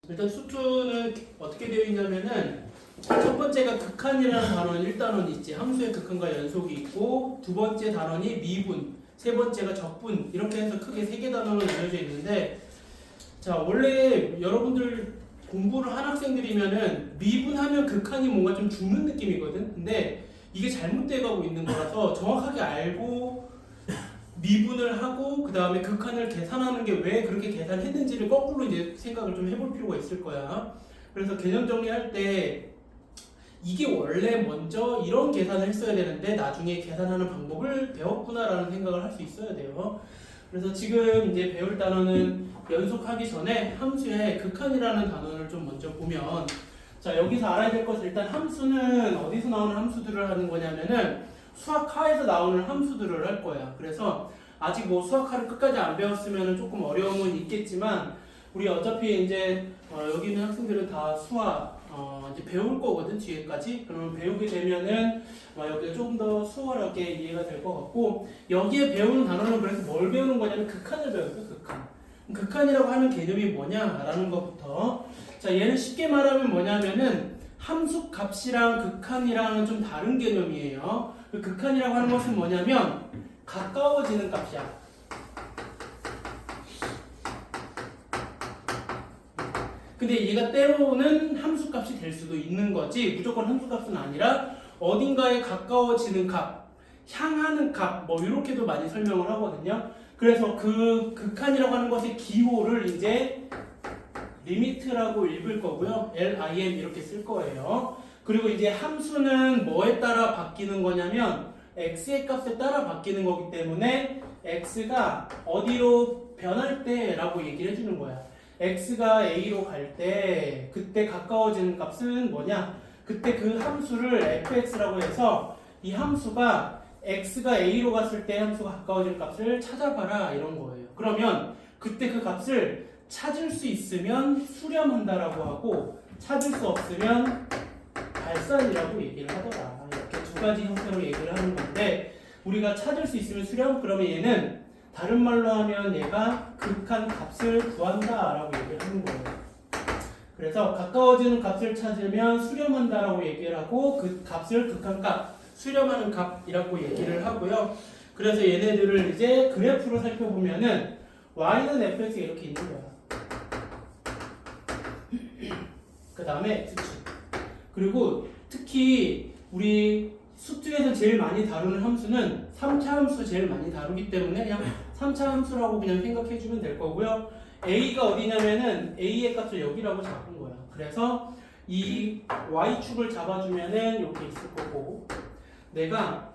일단 수투는 어떻게 되어 있냐면은 첫 번째가 극한이라는 단원 1단원이 있지. 함수의 극한과 연속이 있고 두 번째 단원이 미분, 세 번째가 적분 이렇게 해서 크게 세 개 단원으로 나눠져 있는데 자 원래 여러분들 공부를 한 학생들이면은 미분하면 극한이 뭔가 좀 죽는 느낌이거든. 근데 이게 잘못돼 가고 있는 거라서 정확하게 알고 미분을 하고 그 다음에 극한을 계산하는 게 왜 그렇게 계산했는지를 거꾸로 이제 생각을 좀 해볼 필요가 있을 거야. 그래서 개념 정리할 때 이게 원래 먼저 이런 계산을 했어야 되는데 나중에 계산하는 방법을 배웠구나라는 생각을 할 수 있어야 돼요. 그래서 지금 이제 배울 단어는 연속하기 전에 함수의 극한이라는 단어를 좀 먼저 보면 자 여기서 알아야 될 것은 일단 함수는 어디서 나오는 함수들을 하는 거냐면은 수학하에서 나오는 함수들을 할 거야. 그래서 아직 뭐 수학하를 끝까지 안 배웠으면 조금 어려움은 있겠지만 우리 어차피 이제 여기 있는 학생들은 다 수학 이제 배울 거거든 뒤에까지. 그러면 배우게 되면은 여기가 조금 더 수월하게 이해가 될 것 같고 여기에 배우는 단어는 그래서 뭘 배우는 거냐면 극한을 배워요. 극한. 극한이라고 하는 개념이 뭐냐라는 것부터 자 얘는 쉽게 말하면 뭐냐면은 함수 값이랑 극한이랑은 좀 다른 개념이에요. 그 극한이라고 하는 것은 뭐냐면 가까워지는 값이야. 근데 얘가 때로는 함수값이 될 수도 있는 거지 무조건 함수값은 아니라 어딘가에 가까워지는 값, 향하는 값 뭐 이렇게도 많이 설명을 하거든요. 그래서 그 극한이라고 하는 것의 기호를 이제 리미트라고 읽을 거고요. lim 이렇게 쓸 거예요. 그리고 이제 함수는 뭐에 따라 바뀌는 거냐면 x의 값에 따라 바뀌는 거기 때문에 x가 어디로 변할 때라고 얘기를 해주는 거야. x가 a로 갈 때 그때 가까워지는 값은 뭐냐? 그때 그 함수를 fx라고 해서 이 함수가 x가 a로 갔을 때 함수가 가까워지는 값을 찾아봐라 이런 거예요. 그러면 그때 그 값을 찾을 수 있으면 수렴한다라고 하고 찾을 수 없으면 발산이라고 얘기를 하더라. 이렇게 두 가지 형태로 얘기를 하는 건데 우리가 찾을 수 있으면 수렴 그러면 얘는 다른 말로 하면 얘가 극한 값을 구한다라고 얘기를 하는 거예요. 그래서 가까워지는 값을 찾으면 수렴한다라고 얘기를 하고 그 값을 극한 값, 수렴하는 값이라고 얘기를 하고요. 그래서 얘네들을 이제 그래프로 살펴보면은 y는 fx가 이렇게 있는 거야. 그 다음에 x축. 그리고 특히 우리 수투에서 제일 많이 다루는 함수는 3차 함수 제일 많이 다루기 때문에 그냥 3차 함수라고 그냥 생각해주면 될 거고요. a가 어디냐면은 a의 값을 여기라고 잡은 거야. 그래서 이 y축을 잡아주면은 이렇게 있을 거고 내가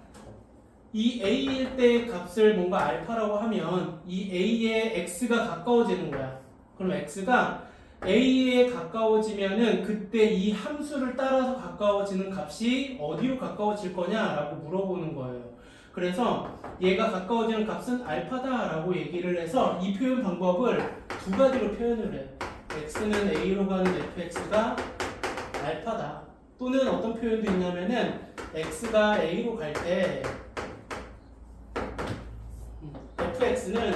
이 a일 때 값을 뭔가 알파라고 하면 이 a의 x가 가까워지는 거야. 그럼 x가 a에 가까워지면은 그때 이 함수를 따라서 가까워지는 값이 어디로 가까워질 거냐라고 물어보는 거예요. 그래서 얘가 가까워지는 값은 알파다라고 얘기를 해서 이 표현 방법을 두 가지로 표현을 해. x는 a로 가는 fx가 알파다. 또는 어떤 표현도 있냐면은 x가 a로 갈 때 fx는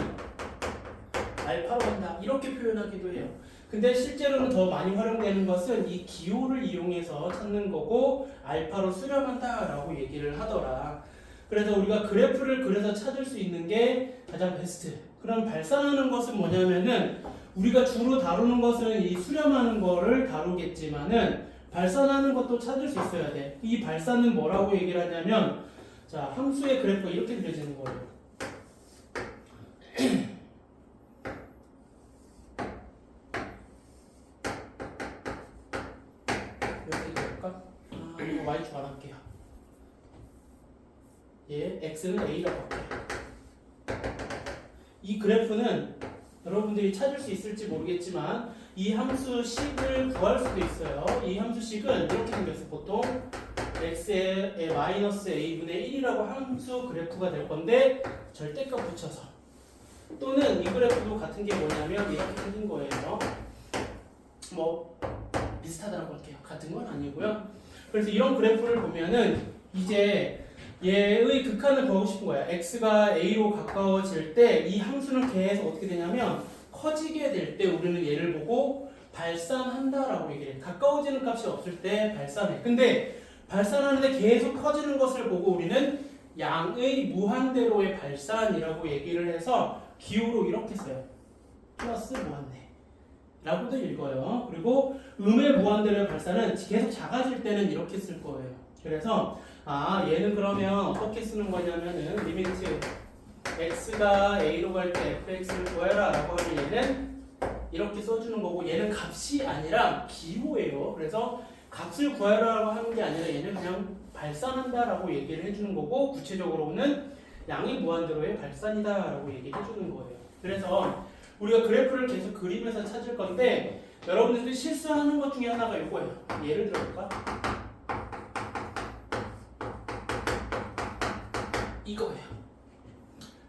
알파로 간다. 이렇게 표현하기도 해요. 근데 실제로는 더 많이 활용되는 것은 이 기호를 이용해서 찾는 거고 알파로 수렴한다라고 얘기를 하더라. 그래서 우리가 그래프를 그려서 찾을 수 있는 게 가장 베스트. 그럼 발산하는 것은 뭐냐면은 우리가 주로 다루는 것은 이 수렴하는 거를 다루겠지만은 발산하는 것도 찾을 수 있어야 돼. 이 발산은 뭐라고 얘기를 하냐면 자 함수의 그래프가 이렇게 그려지는 거예요. y축 안 할게요. 얘 x는 a라고 할게요. 이 그래프는 여러분들이 찾을 수 있을지 모르겠지만 이 함수 식을 구할 수도 있어요. 이 함수 식은 이렇게 생겼어. 보통 x의 마이너스 a분의 1이라고 함수 그래프가 될 건데 절대값 붙여서 또는 이 그래프도 같은 게 뭐냐면 이렇게 생긴 거예요. 뭐 비슷하다고 할게요. 같은 건 아니고요. 그래서 이런 그래프를 보면은 이제 얘의 극한을 보고 싶은 거야. x가 a로 가까워질 때 이 함수는 계속 어떻게 되냐면 커지게 될 때 우리는 얘를 보고 발산한다라고 얘기를 해. 가까워지는 값이 없을 때 발산해. 근데 발산하는데 계속 커지는 것을 보고 우리는 양의 무한대로의 발산이라고 얘기를 해서 기호로 이렇게 써요. 플러스 무한대 라고도 읽어요. 그리고 음의 무한대로의 발산은 계속 작아질 때는 이렇게 쓸 거예요. 그래서 얘는 그러면 어떻게 쓰는 거냐면은 리미트 x가 a로 갈 때 fx를 구해라 라고 하면 얘는 이렇게 써주는 거고, 얘는 값이 아니라 기호예요. 그래서 값을 구하라고 하는 게 아니라 얘는 그냥 발산한다 라고 얘기를 해주는 거고, 구체적으로는 양이 무한대로의 발산이다 라고 얘기를 해주는 거예요. 그래서 우리가 그래프를 계속 그리면서 찾을 건데, 여러분들이 실수하는 것 중에 하나가 이거예요. 예를 들어볼까? 이거예요.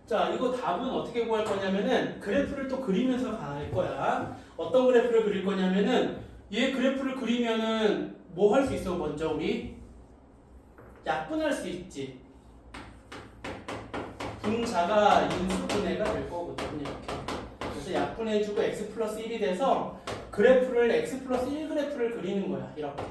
자, 이거 답은 어떻게 구할 거냐면은 그래프를 또 그리면서 갈 거야. 어떤 그래프를 그릴 거냐면은 얘 그래프를 그리면은 뭐 할 수 있어? 먼저 우리 약분할 수 있지. 분자가 인수분해가 될 거거든요. 이렇게. 그래서 약분해주고 x 플러스 1이 돼서 그래프를 x 플러스 1 그래프를 그리는 거야. 이렇게.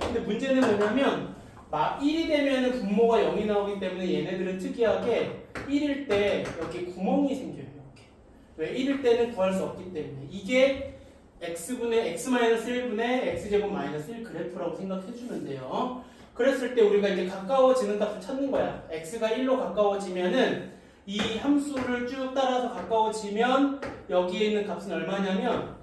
근데 문제는 뭐냐면 1이 되면 분모가 0이 나오기 때문에 얘네들은 특이하게 1일 때 여기 구멍이 생겨요. 이렇게. 왜? 1일 때는 구할 수 없기 때문에. 이게 x분의 x-1분의 x제곱 마이너스 1 그래프라고 생각해주면 돼요. 그랬을 때 우리가 이제 가까워지는 값을 찾는 거야. x가 1로 가까워지면은 이 함수를 쭉 따라서 가까워지면 여기에 있는 값은 얼마냐면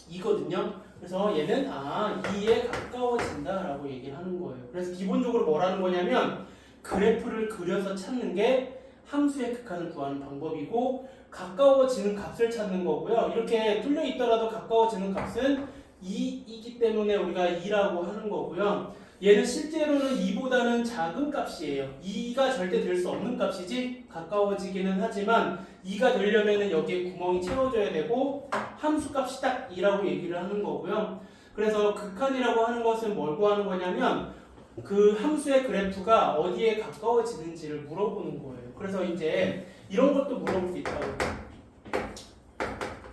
2거든요. 그래서 얘는 2에 가까워진다라고 얘기를 하는 거예요. 그래서 기본적으로 뭐라는 거냐면 그래프를 그려서 찾는 게 함수의 극한을 구하는 방법이고, 가까워지는 값을 찾는 거고요. 이렇게 뚫려 있더라도 가까워지는 값은 2이기 때문에 우리가 2라고 하는 거고요. 얘는 실제로는 2보다는 작은 값이에요. 2가 절대 될 수 없는 값이지, 가까워지기는 하지만 2가 되려면 여기에 구멍이 채워져야 되고 함수 값이 딱 2라고 얘기를 하는 거고요. 그래서 극한이라고 하는 것은 뭘 구하는 거냐면 그 함수의 그래프가 어디에 가까워지는지를 물어보는 거예요. 그래서 이제 이런 것도 물어볼 수 있다고.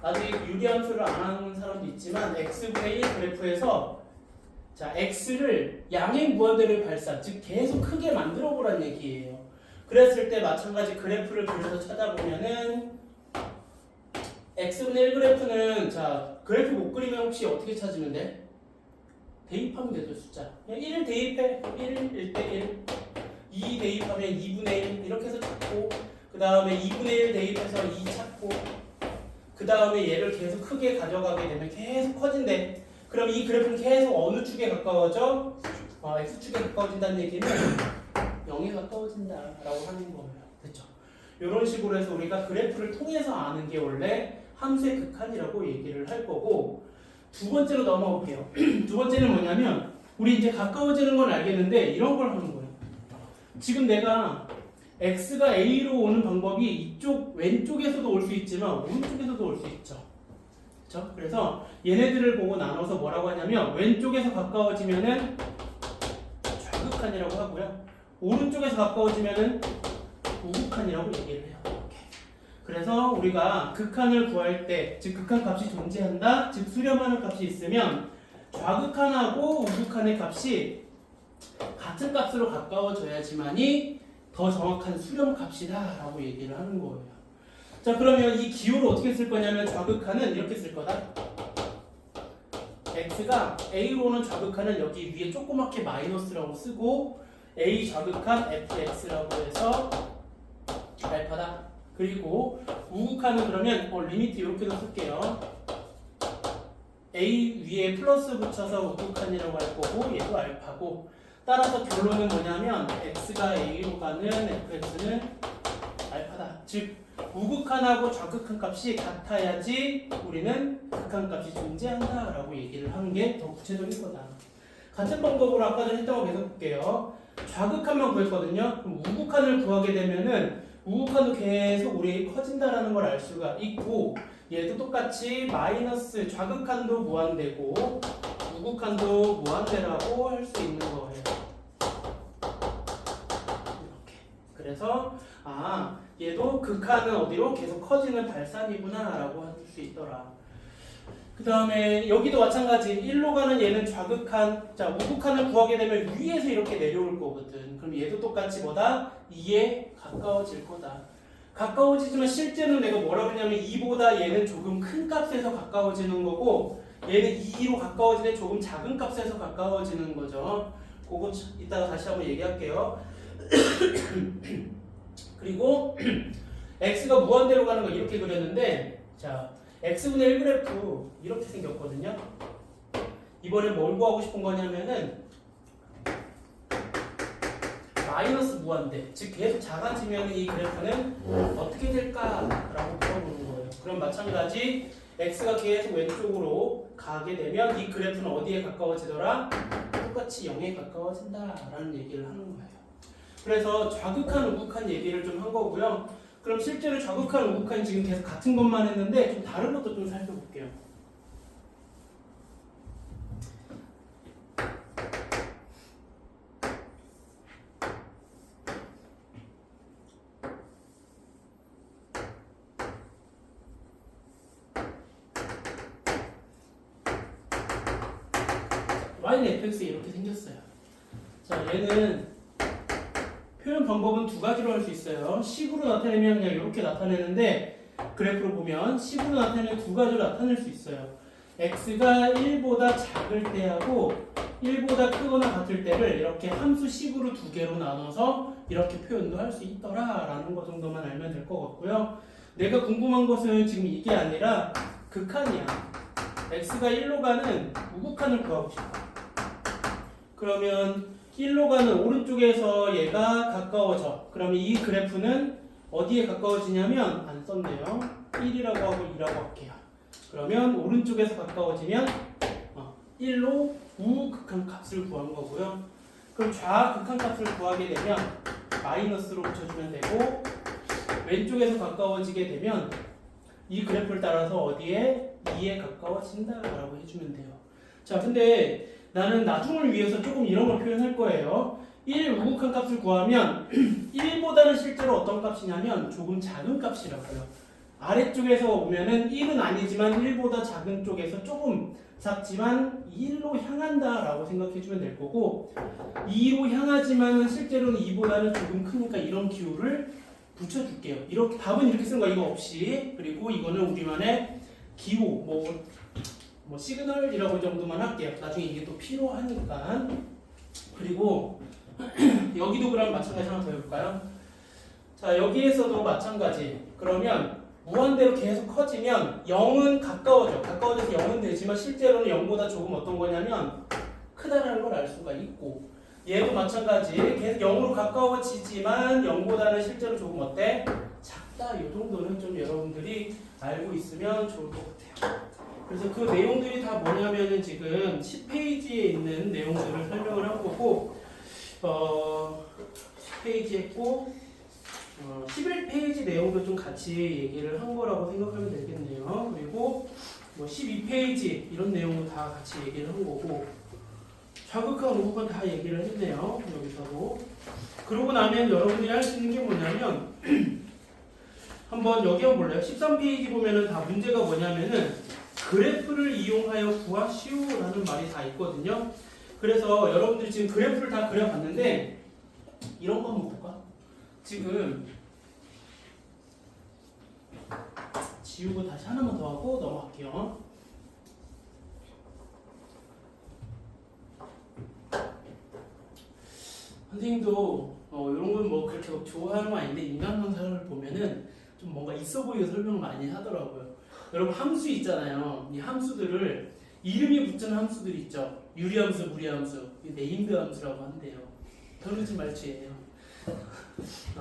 아직 유리함수를 안 하는 사람도 있지만 x분의 1 그래프에서 자, x를 양의 무한대로의 발산, 즉 계속 크게 만들어 보란 얘기예요. 그랬을 때 마찬가지 그래프를 그려서 찾아보면은 x분의 1 그래프는, 자, 그래프 못 그리면 혹시 어떻게 찾으면 돼? 대입하면 되죠, 숫자. 그냥 1 대입해. 1, 1대 1. 2 대입하면 2분의 1 이렇게 해서 찾고, 그 다음에 2분의 1 대입해서 2 찾고, 그 다음에 얘를 계속 크게 가져가게 되면 계속 커진대. 그럼 이 그래프는 계속 어느 축에 가까워져? x축에 가까워진다는 얘기는 0에 가까워진다라고 하는 거예요. 됐죠? 이런 식으로 해서 우리가 그래프를 통해서 아는 게 원래 함수의 극한이라고 얘기를 할 거고, 두 번째로 넘어가 볼게요. 두 번째는 뭐냐면 우리 이제 가까워지는 건 알겠는데 이런 걸 하는 거예요. 지금 내가 x가 a로 오는 방법이 이쪽 왼쪽에서도 올 수 있지만 오른쪽에서도 올 수 있죠. 그렇죠? 그래서 얘네들을 보고 나눠서 뭐라고 하냐면 왼쪽에서 가까워지면은 좌극한이라고 하고요. 오른쪽에서 가까워지면은 우극한이라고 얘기를 해요. 이렇게. 그래서 우리가 극한을 구할 때, 즉 극한 값이 존재한다, 즉 수렴하는 값이 있으면 좌극한하고 우극한의 값이 같은 값으로 가까워져야지만이 더 정확한 수렴 값이다 라고 얘기를 하는 거예요. 자, 그러면 이 기호를 어떻게 쓸 거냐면 좌극한은 이렇게 쓸 거다. x가 a로 오는 좌극한은 여기 위에 조그맣게 마이너스라고 쓰고, a 좌극한 fx라고 해서 알파다. 그리고 우극한은 그러면 리미트 이렇게도 쓸게요. a 위에 플러스 붙여서 우극한이라고 할 거고, 얘도 알파고, 따라서 결론은 뭐냐면 x가 a로 가는 fx는 알파다. 즉 우극한하고 좌극한 값이 같아야지 우리는 극한 값이 존재한다라고 얘기를 하는 게 더 구체적인 거다. 같은 방법으로 아까 전에 했던 거 계속 볼게요. 좌극한만 구했거든요. 그럼 우극한을 구하게 되면은 우극한도 계속 우리 커진다라는 걸 알 수가 있고, 얘도 똑같이 마이너스 좌극한도 무한대고 우극한도 무한대라고 할 수 있는 거예요. 이렇게. 그래서 얘도 극한은 어디로? 계속 커지는 발산이구나 라고 할 수 있더라. 그 다음에 여기도 마찬가지 1로 가는 얘는 좌극한, 자 우극한을 구하게 되면 위에서 이렇게 내려올 거거든. 그럼 얘도 똑같이 뭐다? 2에 가까워질 거다. 가까워지지만 실제로는 내가 뭐라고 했냐면 2보다 얘는 조금 큰 값에서 가까워지는 거고 얘는 2로 가까워지는데 조금 작은 값에서 가까워지는 거죠. 그거 이따가 다시 한번 얘기할게요. 그리고 x가 무한대로 가는 거 이렇게 그렸는데 자 x분의 1 그래프 이렇게 생겼거든요. 이번에 뭘 구하고 싶은 거냐면은 마이너스 무한대, 즉 계속 작아지면 이 그래프는 어떻게 될까라고 물어보는 거예요. 그럼 마찬가지 x가 계속 왼쪽으로 가게 되면 이 그래프는 어디에 가까워지더라? 똑같이 0에 가까워진다라는 얘기를 하는 거예요. 그래서 좌극한 우극한 얘기를 좀 한 거고요. 그럼 실제로 좌극한 우극한이 지금 계속 같은 것만 했는데 좀 다른 것도 좀 살펴볼게요. y는 fx 이렇게 생겼어요. 자, 얘는 표현 방법은 두 가지로 할 수 있어요. 식으로 나타내면 그냥 이렇게 나타내는데 그래프로 보면 식으로 나타내면 두 가지로 나타낼 수 있어요. x가 1보다 작을 때하고 1보다 크거나 같을 때를 이렇게 함수 식으로 두 개로 나눠서 이렇게 표현도 할 수 있더라 라는 것 정도만 알면 될 것 같고요. 내가 궁금한 것은 지금 이게 아니라 극한이야. x가 1로 가는 우극한을 구하고 싶어. 그러면 1로 가는 오른쪽에서 얘가 가까워져. 그러면 이 그래프는 어디에 가까워지냐면 안 썼네요. 1이라고 하고 2라고 할게요. 그러면 오른쪽에서 가까워지면 1로 우극한 값을 구한 거고요. 그럼 좌극한 값을 구하게 되면 마이너스로 붙여주면 되고 왼쪽에서 가까워지게 되면 이 그래프를 따라서 어디에 2에 가까워진다라고 해주면 돼요. 자, 근데 나는 나중을 위해서 조금 이런 걸 표현할 거예요. 1 우극한 값을 구하면 1보다는 실제로 어떤 값이냐면 조금 작은 값이라고요. 아래쪽에서 오면은 1은 아니지만 1보다 작은 쪽에서 조금 작지만 1로 향한다라고 생각해주면 될 거고 2로 향하지만 실제로는 2보다는 조금 크니까 이런 기호를 붙여줄게요. 이렇게 답은 이렇게 쓰는 거 이거 없이. 그리고 이거는 우리만의 기호 뭐 시그널이라고 정도만 할게요. 나중에 이게 또 필요하니까. 그리고 여기도 그럼 마찬가지 하나 더 해볼까요? 자, 여기에서도 마찬가지. 그러면 무한대로 계속 커지면 0은 가까워져. 가까워져서 0은 되지만 실제로는 0보다 조금 어떤 거냐면 크다라는 걸 알 수가 있고 얘도 마찬가지. 계속 0으로 가까워지지만 0보다는 실제로 조금 어때? 작다. 이 정도는 좀 여러분들이 알고 있으면 좋을 것 같아요. 그래서 그 내용들이 다 뭐냐면은 지금 10페이지에 있는 내용들을 설명을 한 거고 10페이지 했고 11페이지 내용도 좀 같이 얘기를 한 거라고 생각하면 되겠네요. 그리고 뭐 12페이지 이런 내용도 다 같이 얘기를 한 거고 좌극한 우극한 다 얘기를 했네요. 여기서도. 그러고 나면 여러분들이 할 수 있는 게 뭐냐면 한번 여기 한번 볼래요? 13페이지 보면은 다 문제가 뭐냐면은 그래프를 이용하여 구하시오라는 말이 다 있거든요. 그래서 여러분들이 지금 그래프를 다 그려봤는데 이런 거 한번 볼까? 지금 지우고 다시 하나만 더 하고 넘어갈게요. 선생님도 이런 건 뭐 그렇게 좋아하는 건 아닌데 인간관사를 보면은 좀 뭔가 있어 보이게 설명을 많이 하더라고요. 여러분 함수 있잖아요. 이 함수들을 이름이 붙은 함수들 있죠. 유리함수, 무리함수, 네임드 함수라고 한대요. 터르지 말지예요.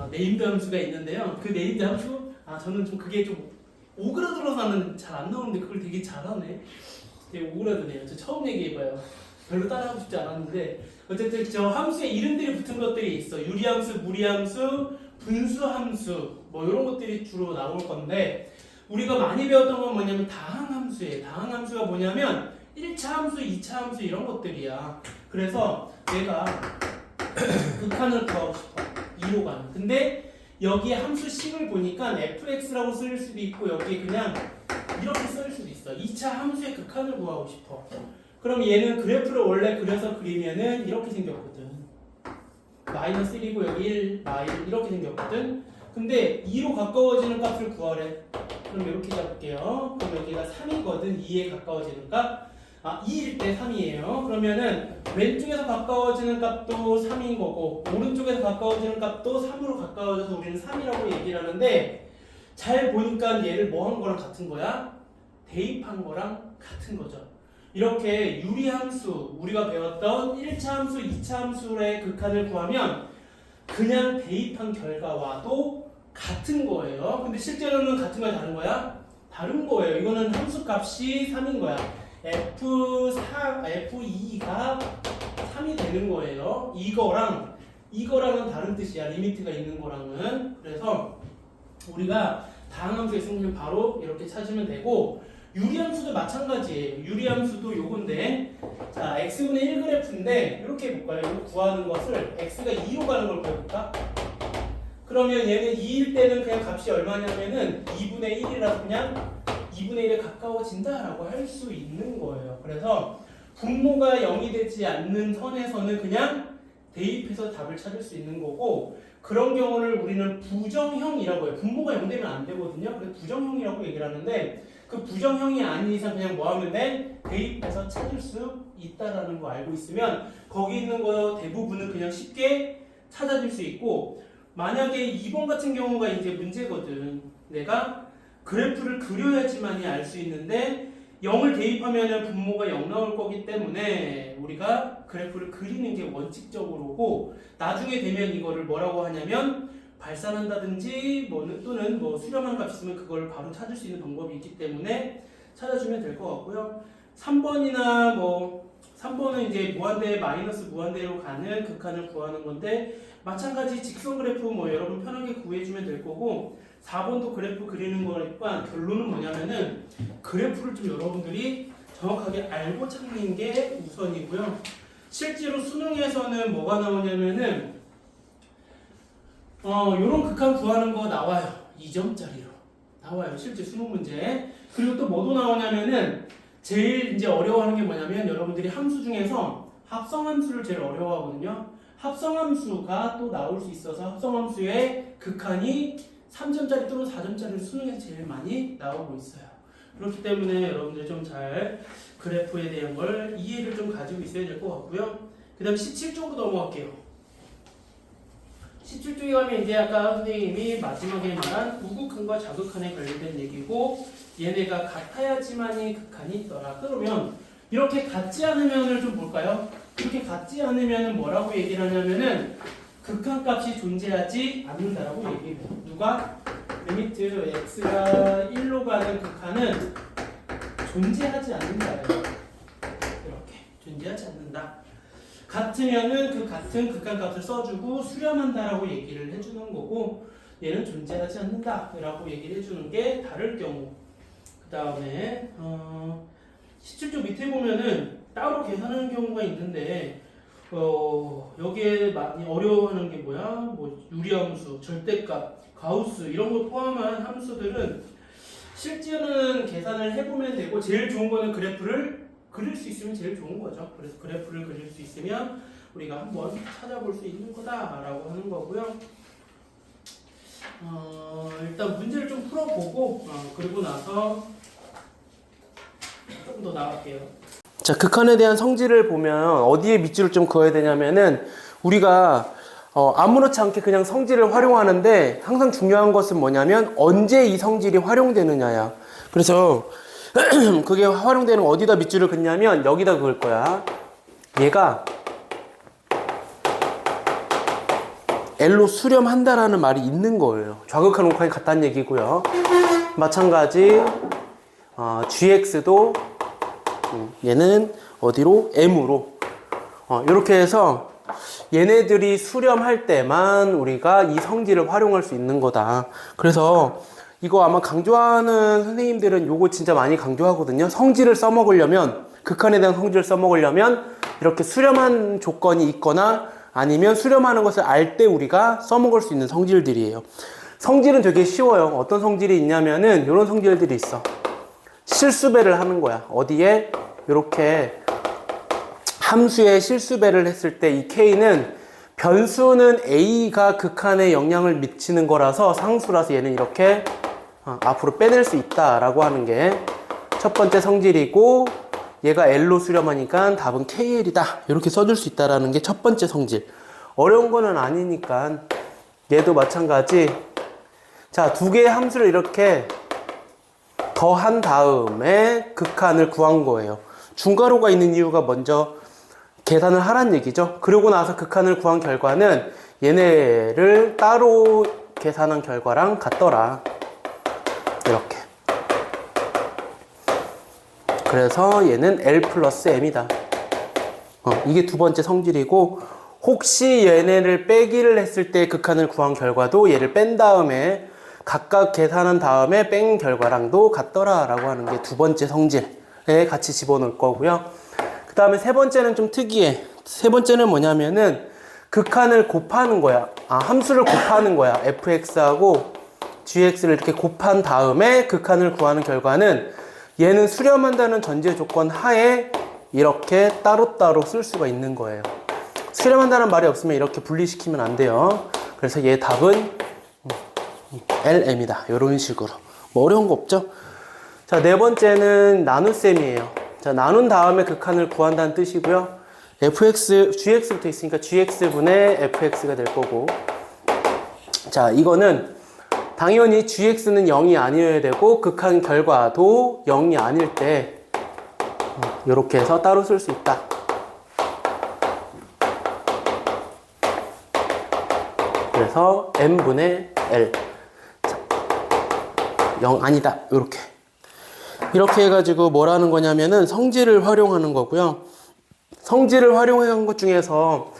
네임드 함수가 있는데요. 그 네임드 함수, 저는 좀 그게 좀 오그라들어서는 잘 안 나오는데 그걸 되게 잘하네. 되게 오그라드네요. 저 처음 얘기해봐요. 별로 따라하고 싶지 않았는데 어쨌든 저 함수에 이름들이 붙은 것들이 있어. 유리함수, 무리함수, 분수함수 뭐 이런 것들이 주로 나올 건데 우리가 많이 배웠던 건 뭐냐면 다항함수예요. 다항함수가 뭐냐면 1차 함수, 2차 함수 이런 것들이야. 그래서 내가 극한을 구하고 싶어. 2로 가는. 근데 여기에 함수식을 보니까 fx라고 쓸 수도 있고 여기에 그냥 이렇게 쓸 수도 있어. 2차 함수의 극한을 구하고 싶어. 그럼 얘는 그래프를 원래 그려서 그리면은 이렇게 생겼거든. 마이너스 1이고 여기 1, 마이너스 이렇게 생겼거든. 근데 2로 가까워지는 값을 구하래. 그럼 이렇게 잡을게요. 그럼 여기가 3이거든. 2에 가까워지는 값. 2일 때 3이에요. 그러면은 왼쪽에서 가까워지는 값도 3인 거고 오른쪽에서 가까워지는 값도 3으로 가까워져서 우리는 3이라고 얘기를 하는데 잘 보니까 얘를 뭐 한 거랑 같은 거야? 대입한 거랑 같은 거죠. 이렇게 유리함수, 우리가 배웠던 1차 함수, 2차 함수의 극한을 구하면 그냥 대입한 결과와도 같은 거예요. 근데 실제로는 같은 거야, 다른 거야? 다른 거예요. 이거는 함수 값이 3인 거야. F2가 3이 되는 거예요. 이거랑은 다른 뜻이야. 리미트가 있는 거랑은. 그래서 우리가 다항 함수에 있으면 바로 이렇게 찾으면 되고 유리함수도 마찬가지예요. 유리함수도 요건데 자 x분의 1 그래프인데 이렇게 해볼까요? 이거 구하는 것을 x가 2로 가는 걸 구해볼까? 그러면 얘는 2일 때는 그냥 값이 얼마냐면은 2분의 1이라서 그냥 2분의 1에 가까워진다라고 할 수 있는 거예요. 그래서 분모가 0이 되지 않는 선에서는 그냥 대입해서 답을 찾을 수 있는 거고 그런 경우를 우리는 부정형이라고 해요. 분모가 0 되면 안 되거든요. 그래서 부정형이라고 얘기를 하는데 그 부정형이 아닌 이상 그냥 뭐 하면 돼? 대입해서 찾을 수 있다라는 거 알고 있으면 거기 있는 거 대부분은 그냥 쉽게 찾아줄 수 있고 만약에 2번 같은 경우가 이제 문제거든. 내가 그래프를 그려야지만이 알 수 있는데 0을 대입하면 분모가 0 나올 거기 때문에 우리가 그래프를 그리는 게 원칙적으로고 나중에 되면 이거를 뭐라고 하냐면 발산한다든지 또는 수렴한 값 있으면 그걸 바로 찾을 수 있는 방법이 있기 때문에 찾아주면 될 것 같고요. 3번이나 3번은 이제 무한대 마이너스 무한대로 가는 극한을 구하는 건데 마찬가지 직선 그래프 여러분 편하게 구해주면 될 거고 4번도 그래프 그리는 거니까 결론은 뭐냐면은 그래프를 좀 여러분들이 정확하게 알고 찾는 게 우선이고요. 실제로 수능에서는 뭐가 나오냐면은 요런 극한 구하는 거 나와요. 2점짜리로 나와요. 실제 수능 문제. 그리고 또 뭐도 나오냐면은 제일 이제 어려워하는 게 뭐냐면 여러분들이 함수 중에서 합성함수를 제일 어려워하거든요. 합성함수가 또 나올 수 있어서 합성함수의 극한이 3점짜리 또는 4점짜리 수능에서 제일 많이 나오고 있어요. 그렇기 때문에 여러분들 좀 잘 그래프에 대한 걸 이해를 좀 가지고 있어야 될 것 같고요. 그 다음 17쪽으로 넘어갈게요. 17쪽에 가면 이제 아까 선생님이 마지막에 말한 우극한과 자극한에 관련된 얘기고 얘네가 같아야지만이 극한이 있더라. 그러면 이렇게 같지 않으면을 좀 볼까요? 이렇게 같지 않으면은 뭐라고 얘기를 하냐면은 극한값이 존재하지 않는다라고 얘기해요. 누가? 리미트 x가 1로 가는 극한은 존재하지 않는다예요. 이렇게 존재하지 않는다. 같으면은 그 같은 극한값을 써주고 수렴한다라고 얘기를 해주는 거고 얘는 존재하지 않는다라고 얘기를 해주는 게 다를 경우. 그 다음에 17쪽 밑에 보면은 따로 계산하는 경우가 있는데 여기에 많이 어려워하는 게 뭐야? 유리함수, 절대값, 가우스 이런 거 포함한 함수들은 실제로는 계산을 해보면 되고 제일 좋은 거는 그래프를 그릴 수 있으면 제일 좋은 거죠. 그래서 그래프를 그릴 수 있으면 우리가 한번 찾아볼 수 있는 거다라고 하는 거고요. 일단 문제를 좀 풀어보고 그리고 나서 조금 더 나갈게요. 자, 극한에 대한 성질을 보면 어디에 밑줄을 좀 그어야 되냐면은 우리가 아무렇지 않게 그냥 성질을 활용하는데 항상 중요한 것은 뭐냐면 언제 이 성질이 활용되느냐야. 그래서 그게 활용되는 어디다 밑줄을 긋냐면 여기다 그을 거야. 얘가 L로 수렴한다라는 말이 있는 거예요. 좌극한 우극한이 같다는 얘기고요. 마찬가지 GX도 얘는 어디로? M으로 이렇게 해서 얘네들이 수렴할 때만 우리가 이 성질을 활용할 수 있는 거다. 그래서 이거 아마 강조하는 선생님들은 요거 진짜 많이 강조하거든요. 성질을 써먹으려면 극한에 대한 성질을 써먹으려면 이렇게 수렴한 조건이 있거나 아니면 수렴하는 것을 알 때 우리가 써먹을 수 있는 성질들이에요. 성질은 되게 쉬워요. 어떤 성질이 있냐면은 이런 성질들이 있어. 실수배를 하는 거야. 어디에? 이렇게 함수에 실수배를 했을 때 이 K는 변수는 A가 극한에 영향을 미치는 거라서 상수라서 얘는 이렇게 앞으로 빼낼 수 있다라고 하는 게 첫 번째 성질이고, 얘가 L로 수렴하니까 답은 KL이다 이렇게 써줄 수 있다라는 게 첫 번째 성질. 어려운 거는 아니니까 얘도 마찬가지. 자, 두 개의 함수를 이렇게 더한 다음에 극한을 구한 거예요. 중괄호가 있는 이유가 먼저 계산을 하란 얘기죠. 그러고 나서 극한을 구한 결과는 얘네를 따로 계산한 결과랑 같더라. 이렇게. 그래서 얘는 L 플러스 M이다. 이게 두 번째 성질이고, 혹시 얘네를 빼기를 했을 때 극한을 구한 결과도 얘를 뺀 다음에 각각 계산한 다음에 뺀 결과랑도 같더라 라고 하는 게 두 번째 성질에 같이 집어넣을 거고요. 그 다음에 세 번째는 좀 특이해. 세 번째는 뭐냐면은 극한을 곱하는 거야. 함수를 곱하는 거야. fx하고 gx를 이렇게 곱한 다음에 극한을 구하는 결과는 얘는 수렴한다는 전제 조건 하에 이렇게 따로따로 쓸 수가 있는 거예요. 수렴한다는 말이 없으면 이렇게 분리시키면 안 돼요. 그래서 얘 답은 LM이다. 이런 식으로. 뭐 어려운 거 없죠? 자, 네 번째는 나눗셈이에요. 자, 나눈 다음에 극한을 구한다는 뜻이고요. gx부터 있으니까 gx분의 fx가 될 거고. 자, 이거는 당연히 gx는 0이 아니어야 되고 극한 결과도 0이 아닐 때 이렇게 해서 따로 쓸 수 있다. 그래서 m분의 l. 자, 0 아니다. 이렇게 해가지고 뭐라는 거냐면은 성질을 활용하는 거고요. 성질을 활용한 것 중에서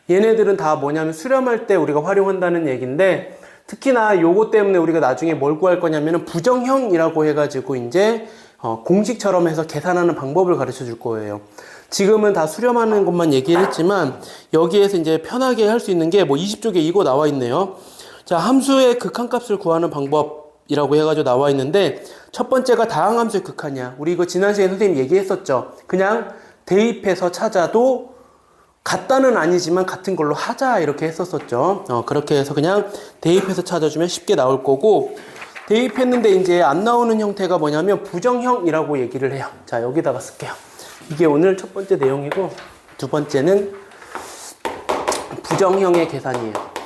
얘네들은 다 뭐냐면 수렴할 때 우리가 활용한다는 얘기인데, 특히나 요거 때문에 우리가 나중에 뭘 구할 거냐면은 부정형이라고 해가지고 이제 공식처럼 해서 계산하는 방법을 가르쳐 줄 거예요. 지금은 다 수렴하는 것만 얘기를 했지만 여기에서 이제 편하게 할 수 있는 게 뭐 20쪽에 이거 나와 있네요. 자, 함수의 극한값을 구하는 방법이라고 해가지고 나와 있는데, 첫 번째가 다항함수의 극한이야. 우리 이거 지난 시간에 선생님 얘기했었죠. 그냥 대입해서 찾아도 같다는 아니지만 같은 걸로 하자 이렇게 했었었죠. 그렇게 해서 그냥 대입해서 찾아주면 쉽게 나올 거고, 대입했는데 이제 안 나오는 형태가 뭐냐면 부정형이라고 얘기를 해요. 자, 여기다가 쓸게요. 이게 오늘 첫 번째 내용이고, 두 번째는 부정형의 계산이에요.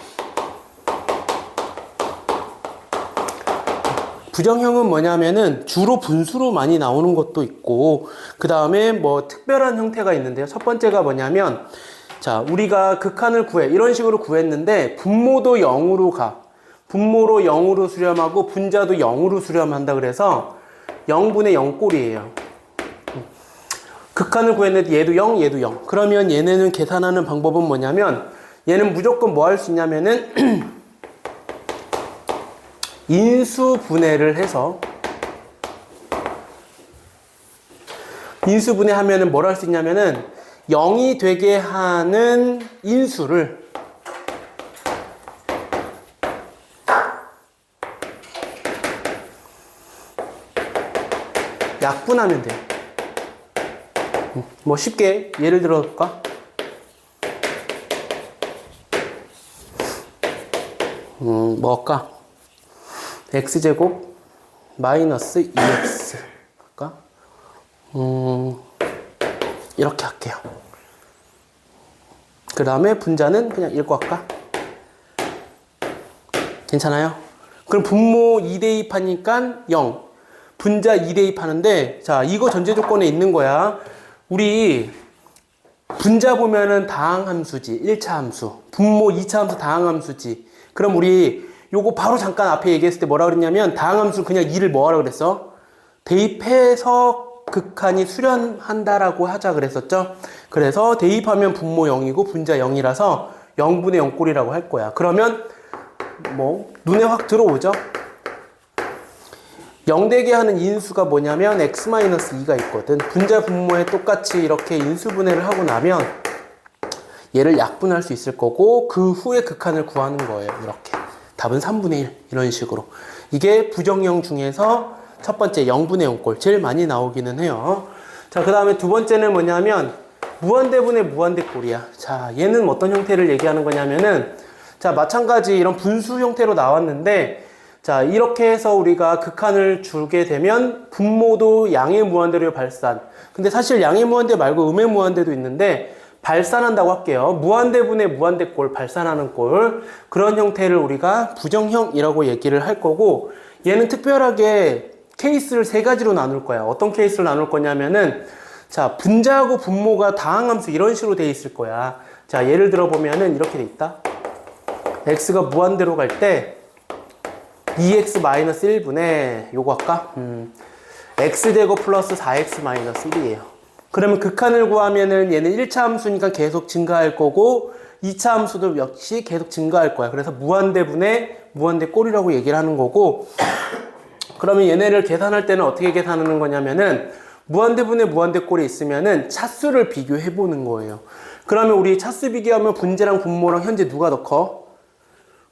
부정형은 뭐냐면은 주로 분수로 많이 나오는 것도 있고, 그 다음에 뭐 특별한 형태가 있는데요. 첫 번째가 뭐냐면, 자, 우리가 극한을 구해. 이런 식으로 구했는데 분모도 0으로 가. 분모로 0으로 수렴하고 분자도 0으로 수렴한다. 그래서 0분의 0꼴이에요. 극한을 구했는데 얘도 0, 얘도 0. 그러면 얘네는 계산하는 방법은 뭐냐면, 얘는 무조건 뭐 할 수 있냐면은 인수분해를 해서, 인수분해 하면은 뭘 할 수 있냐면은 0이 되게 하는 인수를 약분하면 돼요. 뭐 쉽게 예를 들어 볼까? 뭐 할까? x제곱 마이너스 2x 할까? 이렇게 할게요. 그 다음에 분자는 그냥 읽고 할까? 괜찮아요? 그럼 분모 2대입하니까 0, 분자 2대입하는데, 자, 이거 전제 조건에 있는 거야. 우리 분자 보면은 다항함수지, 1차 함수. 분모 2차 함수 다항함수지. 그럼 우리 요거 바로 잠깐 앞에 얘기했을 때 뭐라 그랬냐면, 다항함수 그냥 2를 뭐 하라고 그랬어? 대입해서 극한이 수렴한다라고 하자 그랬었죠. 그래서 대입하면 분모 0이고 분자 0이라서 0분의 0꼴이라고 할 거야. 그러면 뭐 눈에 확 들어오죠. 0되게 하는 인수가 뭐냐면 x-2가 있거든. 분자 분모에 똑같이 이렇게 인수분해를 하고 나면 얘를 약분할 수 있을 거고, 그 후에 극한을 구하는 거예요. 이렇게 답은 3분의 1 이런 식으로. 이게 부정형 중에서 첫 번째 0분의 0꼴 제일 많이 나오기는 해요. 자, 그 다음에 두 번째는 뭐냐면 무한대분의 무한대꼴이야. 자, 얘는 어떤 형태를 얘기하는 거냐면은 자, 마찬가지 이런 분수 형태로 나왔는데 자, 이렇게 해서 우리가 극한을 주게 되면 분모도 양의 무한대로의 발산. 근데 사실 양의 무한대 말고 음의 무한대도 있는데 발산한다고 할게요. 무한대분의 무한대꼴, 발산하는 꼴. 그런 형태를 우리가 부정형이라고 얘기를 할 거고 얘는 특별하게 케이스를 세 가지로 나눌 거야. 어떤 케이스를 나눌 거냐면은 자, 분자하고 분모가 다항함수 이런 식으로 돼 있을 거야. 자, 예를 들어 보면은 이렇게 돼 있다. x가 무한대로 갈 때 2x-1분의 요거 할까? x제곱 플러스 4x-1이에요. 그러면 극한을 구하면은 얘는 1차 함수니까 계속 증가할 거고 2차 함수도 역시 계속 증가할 거야. 그래서 무한대분의 무한대꼴이라고 얘기를 하는 거고 그러면 얘네를 계산할 때는 어떻게 계산하는 거냐면은 무한대분의 무한대꼴이 있으면은 차수를 비교해 보는 거예요. 그러면 우리 차수 비교하면 분자랑 분모랑 현재 누가 더 커?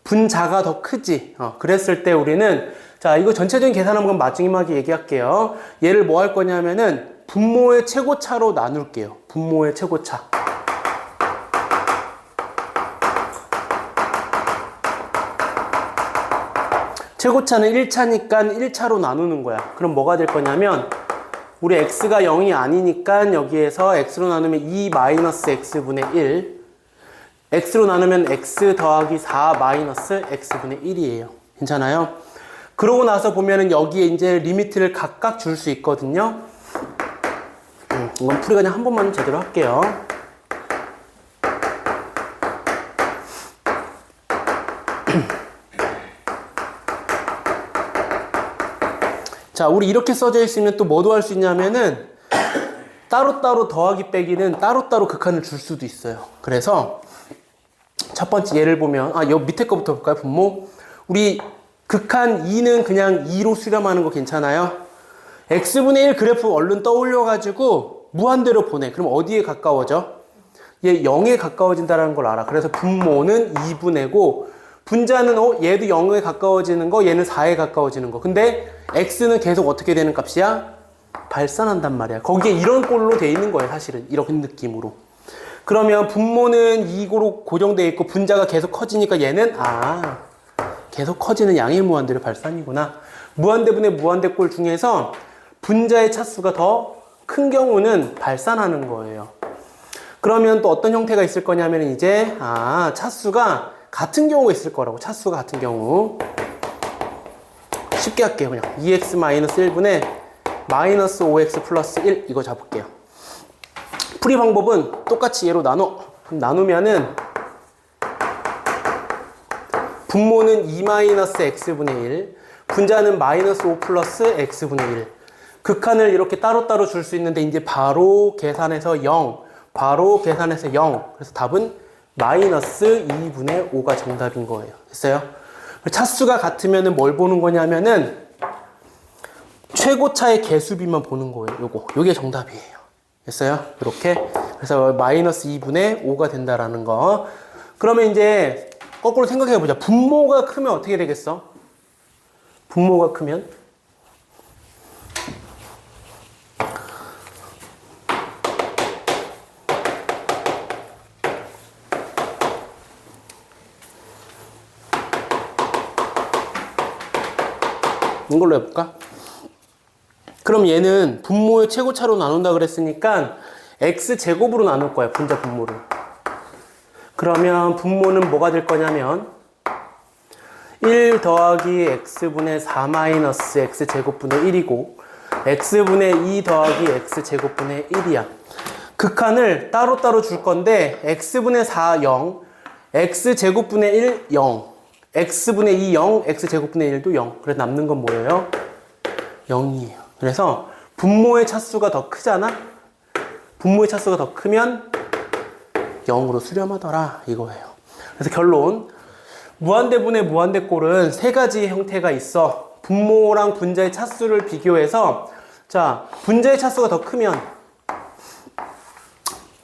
분자가 더 크지. 그랬을 때 우리는 자, 이거 전체적인 계산 한번 마지막에 얘기할게요. 얘를 뭐 할 거냐면은 분모의 최고차로 나눌게요. 분모의 최고차. 최고차는 1차니까 1차로 나누는 거야. 그럼 뭐가 될 거냐면 우리 x가 0이 아니니까 여기에서 x로 나누면 2-x분의 1 x로 나누면 x 더하기 4-x분의 1이에요. 괜찮아요? 그러고 나서 보면은 여기에 이제 리미트를 각각 줄 수 있거든요. 이건 풀이 그냥 한 번만 제대로 할게요. 자, 우리 이렇게 써져 있으면 또 뭐도 할 수 있냐면은 따로따로 더하기 빼기는 따로따로 극한을 줄 수도 있어요. 그래서 첫 번째 예를 보면 요 밑에 거부터 볼까요? 분모. 우리 극한 2는 그냥 2로 수렴하는 거 괜찮아요? x분의 1 그래프 얼른 떠올려가지고 무한대로 보내. 그럼 어디에 가까워져? 얘 0에 가까워진다는 걸 알아. 그래서 분모는 2분의고 분자는 얘도 0에 가까워지는 거, 얘는 4에 가까워지는 거. 근데 x는 계속 어떻게 되는 값이야? 발산한단 말이야. 거기에 이런 꼴로 돼 있는 거예요, 사실은. 이런 느낌으로. 그러면 분모는 2로 고정돼 있고 분자가 계속 커지니까 얘는 계속 커지는 양의 무한대로 발산이구나. 무한대분의 무한대꼴 중에서 분자의 차수가 더 큰 경우는 발산하는 거예요. 그러면 또 어떤 형태가 있을 거냐면 이제 차수가 같은 경우가 있을 거라고. 차수가 같은 경우 쉽게 할게요. 그냥 2x-1분의 마이너스 5x 플러스 1 이거 잡을게요. 풀이 방법은 똑같이 얘로 나눠. 그럼 나누면은 분모는 2-x분의 1 분자는 마이너스 5 플러스 x분의 1 극한을 이렇게 따로따로 줄 수 있는데 이제 바로 계산해서 0 바로 계산해서 0 그래서 답은 마이너스 2분의 5가 정답인 거예요. 됐어요? 차수가 같으면은 뭘 보는 거냐면은 최고차의 개수비만 보는 거예요. 요게 정답이에요. 됐어요? 이렇게. 그래서 마이너스 2분의 5가 된다라는 거. 그러면 이제 거꾸로 생각해 보자. 분모가 크면 어떻게 되겠어? 분모가 크면? 이걸로 해볼까? 그럼 얘는 분모의 최고차로 나눈다 그랬으니까 x제곱으로 나눌 거야. 분자 분모를. 그러면 분모는 뭐가 될 거냐면 1 더하기 x분의 4-x제곱분의 1이고 x분의 2 더하기 x제곱분의 1이야. 극한을 따로따로 줄 건데 x분의 4, 0 x제곱분의 1, 0 x분의 2, 0 x제곱분의 1도 0 그래서 남는 건 뭐예요? 0이에요. 그래서 분모의 차수가 더 크잖아? 분모의 차수가 더 크면 0으로 수렴하더라 이거예요. 그래서 결론 무한대분의 무한대꼴은 세 가지 형태가 있어. 분모랑 분자의 차수를 비교해서 자 분자의 차수가 더 크면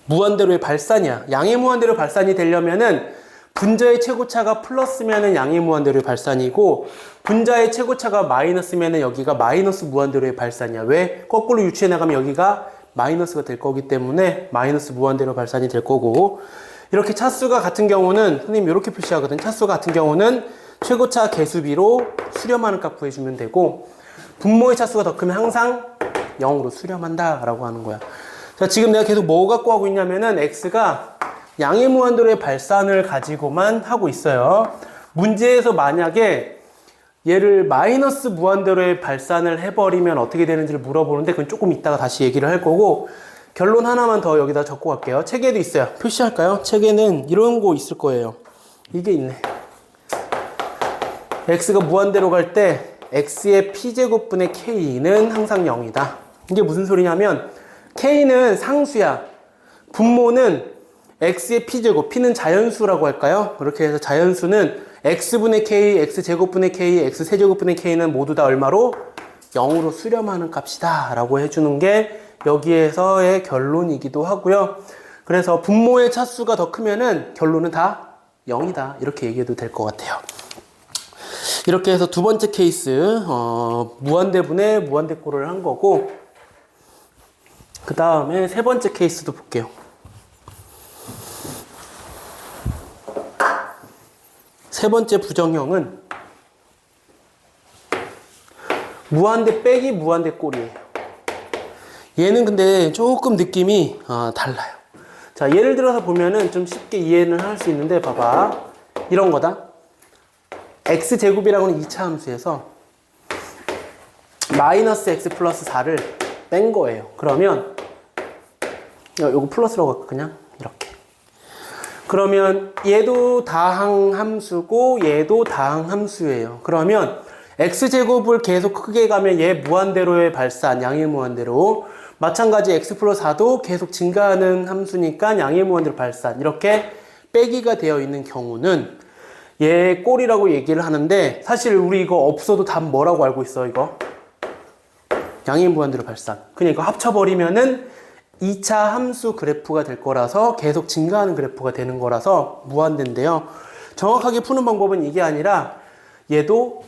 무한대로의 발산이야. 양의 무한대로 발산이 되려면은 분자의 최고차가 플러스면은 양의 무한대로의 발산이고 분자의 최고차가 마이너스면은 여기가 마이너스 무한대로의 발산이야. 왜? 거꾸로 유추해 나가면 여기가 마이너스가 될 거기 때문에 마이너스 무한대로 발산이 될 거고 이렇게 차수가 같은 경우는 선생님 이렇게 표시하거든. 차수가 같은 경우는 최고차 개수비로 수렴하는 값 구해주면 되고 분모의 차수가 더 크면 항상 0으로 수렴한다 라고 하는 거야. 자, 지금 내가 계속 뭐 갖고 하고 있냐면은 x가 양의 무한대로의 발산을 가지고만 하고 있어요. 문제에서 만약에 얘를 마이너스 무한대로의 발산을 해버리면 어떻게 되는지를 물어보는데 그건 조금 이따가 다시 얘기를 할 거고 결론 하나만 더 여기다 적고 갈게요. 책에도 있어요. 표시할까요? 책에는 이런 거 있을 거예요. 이게 있네. x가 무한대로 갈 때 x의 p제곱분의 k는 항상 0이다. 이게 무슨 소리냐면 k는 상수야. 분모는 x의 p제곱, p는 자연수라고 할까요? 그렇게 해서 자연수는 x분의 k, x제곱분의 k, x세제곱분의 k는 모두 다 얼마로? 0으로 수렴하는 값이다 라고 해주는 게 여기에서의 결론이기도 하고요. 그래서 분모의 차수가 더 크면은 결론은 다 0이다 이렇게 얘기해도 될 것 같아요. 이렇게 해서 두 번째 케이스 무한대분의 무한대꼴을 한 거고 그 다음에 세 번째 케이스도 볼게요. 세 번째 부정형은 무한대 빼기 무한대 꼴이에요. 얘는 근데 조금 느낌이 달라요. 자, 예를 들어서 보면은 좀 쉽게 이해는 할 수 있는데 봐봐. 이런 거다. x제곱이라고는 2차 함수에서 마이너스 x 플러스 4를 뺀 거예요. 그러면 요거 플러스라고 할까 그냥 이렇게. 그러면 얘도 다항 함수고 얘도 다항 함수예요. 그러면 x제곱을 계속 크게 가면 얘 무한대로의 발산, 양의 무한대로. 마찬가지 x 플러스 4도 계속 증가하는 함수니까 양의 무한대로 발산. 이렇게 빼기가 되어 있는 경우는 얘 꼴이라고 얘기를 하는데 사실 우리 이거 없어도 답 뭐라고 알고 있어 이거? 양의 무한대로 발산. 그냥 이거 합쳐버리면은 2차 함수 그래프가 될 거라서 계속 증가하는 그래프가 되는 거라서 무한대인데요. 정확하게 푸는 방법은 이게 아니라 얘도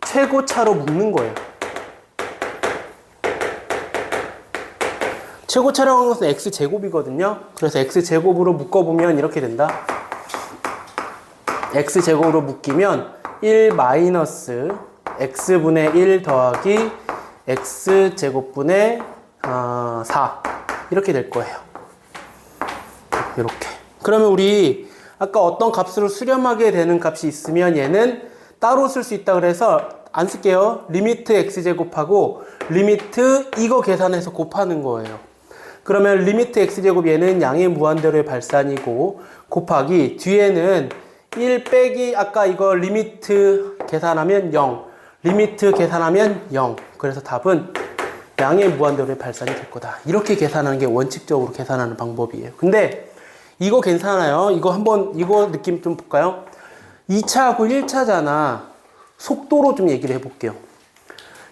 최고차로 묶는 거예요. 최고차라고 하는 것은 x제곱이거든요. 그래서 x제곱으로 묶어보면 이렇게 된다. x제곱으로 묶이면 1 마이너스 x분의 1 더하기 x제곱분의 4 이렇게 될 거예요. 이렇게. 그러면 우리 아까 어떤 값으로 수렴하게 되는 값이 있으면 얘는 따로 쓸 수 있다 그래서 안 쓸게요. 리미트 x제곱하고 리미트 이거 계산해서 곱하는 거예요. 그러면 리미트 x제곱 얘는 양의 무한대로의 발산이고 곱하기 뒤에는 1 빼기 아까 이거 리미트 계산하면 0 리미트 계산하면 0 그래서 답은 양의 무한대로의 발산이 될 거다. 이렇게 계산하는 게 원칙적으로 계산하는 방법이에요. 근데 이거 괜찮아요. 이거 한번 이거 느낌 좀 볼까요? 2차하고 1차잖아. 속도로 좀 얘기를 해볼게요.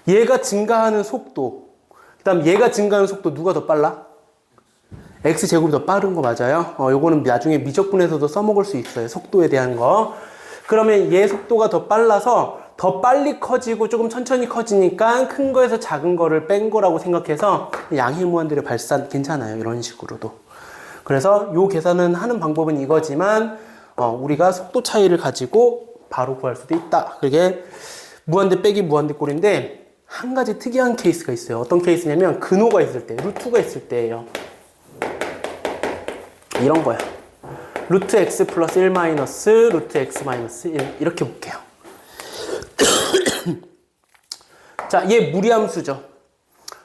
얘가 증가하는 속도 그 다음 얘가 증가하는 속도 누가 더 빨라? x제곱이 더 빠른 거 맞아요? 요거는 나중에 미적분에서도 써먹을 수 있어요. 속도에 대한 거. 그러면 얘 속도가 더 빨라서 더 빨리 커지고 조금 천천히 커지니까 큰 거에서 작은 거를 뺀 거라고 생각해서 양의 무한대로 발산 괜찮아요. 이런 식으로도. 그래서 요 계산은 하는 방법은 이거지만 우리가 속도 차이를 가지고 바로 구할 수도 있다. 그게 무한대 빼기 무한대 꼴인데 한 가지 특이한 케이스가 있어요. 어떤 케이스냐면 근호가 있을 때, 루트가 있을 때예요. 이런 거야. 루트 x 플러스 1 마이너스 루트 x 마이너스 1 이렇게 볼게요. 자, 얘 무리함수죠.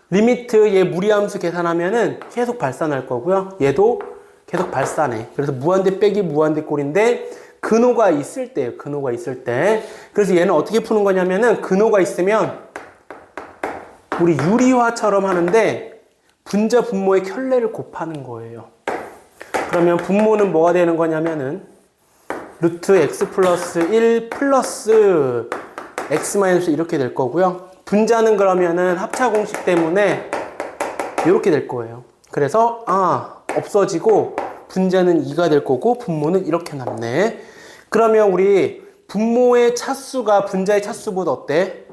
리미트 얘 무리함수 계산하면은 계속 발산할 거고요. 얘도 계속 발산해. 그래서 무한대 빼기 무한대 꼴인데 근호가 있을 때예요. 근호가 있을 때. 그래서 얘는 어떻게 푸는 거냐면은 근호가 있으면 우리 유리화처럼 하는데 분자 분모의 켤레를 곱하는 거예요. 그러면 분모는 뭐가 되는 거냐면은 루트 x 플러스 1 플러스 x 마이너스 이렇게 될 거고요. 분자는 그러면은 합차 공식 때문에 이렇게 될 거예요. 그래서 없어지고 분자는 2가 될 거고 분모는 이렇게 남네. 그러면 우리 분모의 차수가 분자의 차수보다 어때?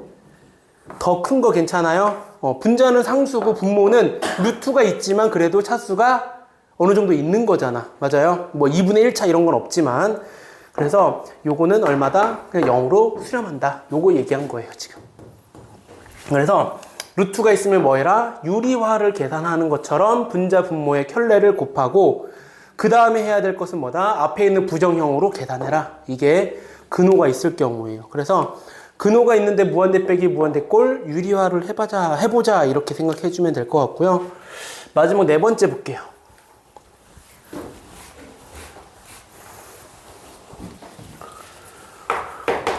더 큰 거 괜찮아요? 분자는 상수고 분모는 루트가 있지만 그래도 차수가 어느 정도 있는 거잖아. 맞아요? 뭐 2분의 1차 이런 건 없지만. 그래서 요거는 얼마다? 그냥 0으로 수렴한다. 요거 얘기한 거예요, 지금. 그래서 루트가 있으면 뭐 해라? 유리화를 계산하는 것처럼 분자 분모의 켤레를 곱하고 그 다음에 해야 될 것은 뭐다? 앞에 있는 부정형으로 계산해라. 이게 근호가 있을 경우예요. 그래서 근호가 있는데 무한대 빼기 무한대 꼴 유리화를 해보자 이렇게 생각해 주면 될 것 같고요. 마지막 네 번째 볼게요.